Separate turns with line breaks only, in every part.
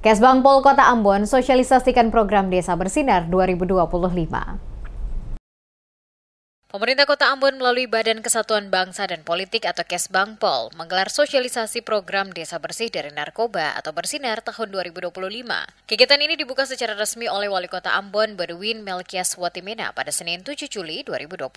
Kesbangpol Kota Ambon sosialisasikan program Desa Bersinar 2025. Pemerintah Kota Ambon melalui Badan Kesatuan Bangsa dan Politik atau Kesbangpol menggelar sosialisasi program Desa Bersih dari Narkoba atau Bersinar tahun 2025. Kegiatan ini dibuka secara resmi oleh Wali Kota Ambon Berwin Melkias Watimena pada Senin 7 Juli 2025.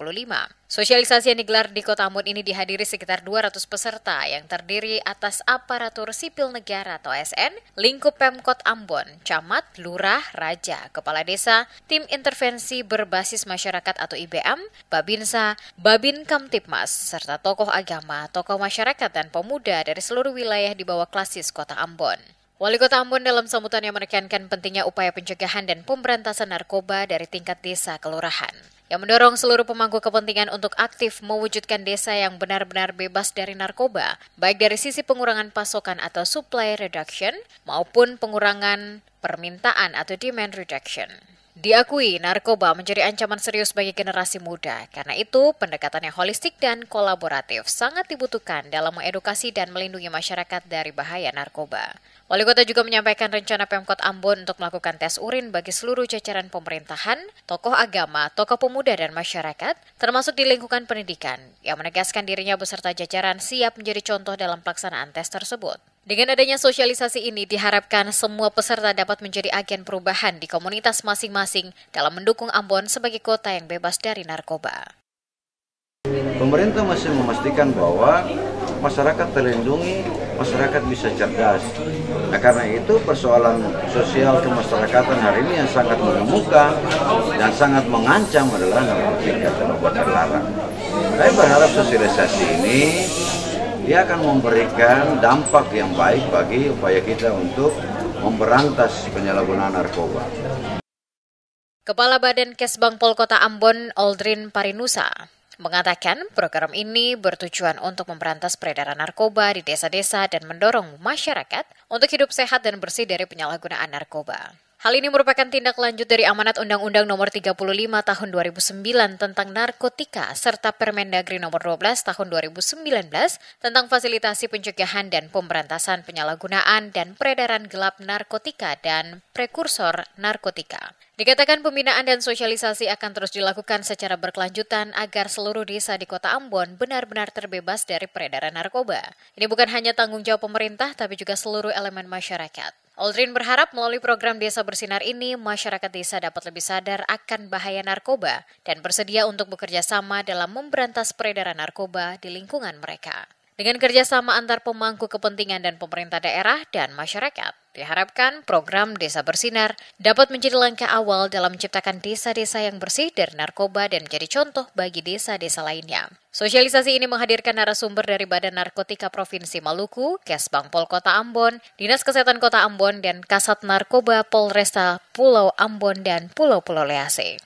Sosialisasi yang digelar di Kota Ambon ini dihadiri sekitar 200 peserta yang terdiri atas aparatur sipil negara atau ASN, lingkup Pemkot Ambon, camat, lurah, raja, kepala desa, tim intervensi berbasis masyarakat atau IBM, Babinsa, Babin Kamtipmas, serta tokoh agama, tokoh masyarakat dan pemuda dari seluruh wilayah di bawah klasis Kota Ambon. Wali Kota Ambon dalam sambutannya menekankan pentingnya upaya pencegahan dan pemberantasan narkoba dari tingkat desa kelurahan, yang mendorong seluruh pemangku kepentingan untuk aktif mewujudkan desa yang benar-benar bebas dari narkoba, baik dari sisi pengurangan pasokan atau supply reduction maupun pengurangan permintaan atau demand reduction. Diakui, narkoba menjadi ancaman serius bagi generasi muda. Karena itu, pendekatan yang holistik dan kolaboratif sangat dibutuhkan dalam mengedukasi dan melindungi masyarakat dari bahaya narkoba. Wali Kota juga menyampaikan rencana Pemkot Ambon untuk melakukan tes urin bagi seluruh jajaran pemerintahan, tokoh agama, tokoh pemuda dan masyarakat, termasuk di lingkungan pendidikan, yang menegaskan dirinya beserta jajaran siap menjadi contoh dalam pelaksanaan tes tersebut. Dengan adanya sosialisasi ini diharapkan semua peserta dapat menjadi agen perubahan di komunitas masing-masing dalam mendukung Ambon sebagai kota yang bebas dari narkoba.
Pemerintah masih memastikan bahwa masyarakat terlindungi, masyarakat bisa cerdas. Nah, karena itu persoalan sosial kemasyarakatan hari ini yang sangat mengemuka dan sangat mengancam adalah narkotika dan obat terlarang. Saya berharap sosialisasi ini dia akan memberikan dampak yang baik bagi upaya kita untuk memberantas penyalahgunaan narkoba.
Kepala Badan Kesbangpol Kota Ambon, Aldrin Parinusa, mengatakan program ini bertujuan untuk memberantas peredaran narkoba di desa-desa dan mendorong masyarakat untuk hidup sehat dan bersih dari penyalahgunaan narkoba. Hal ini merupakan tindak lanjut dari amanat Undang-Undang Nomor 35 Tahun 2009 tentang narkotika serta Permendagri Nomor 12 Tahun 2019 tentang fasilitasi pencegahan dan pemberantasan penyalahgunaan dan peredaran gelap narkotika dan prekursor narkotika. Dikatakan pembinaan dan sosialisasi akan terus dilakukan secara berkelanjutan agar seluruh desa di Kota Ambon benar-benar terbebas dari peredaran narkoba. Ini bukan hanya tanggung jawab pemerintah, tapi juga seluruh elemen masyarakat. Aldrin berharap melalui program Desa Bersinar ini, masyarakat desa dapat lebih sadar akan bahaya narkoba dan bersedia untuk bekerja sama dalam memberantas peredaran narkoba di lingkungan mereka. Dengan kerjasama antar pemangku kepentingan dan pemerintah daerah dan masyarakat, diharapkan program Desa Bersinar dapat menjadi langkah awal dalam menciptakan desa-desa yang bersih dari narkoba dan menjadi contoh bagi desa-desa lainnya. Sosialisasi ini menghadirkan narasumber dari Badan Narkotika Provinsi Maluku, Kesbangpol Kota Ambon, Dinas Kesehatan Kota Ambon, dan Kasat Narkoba Polresta Pulau Ambon dan Pulau-Pulau Lease.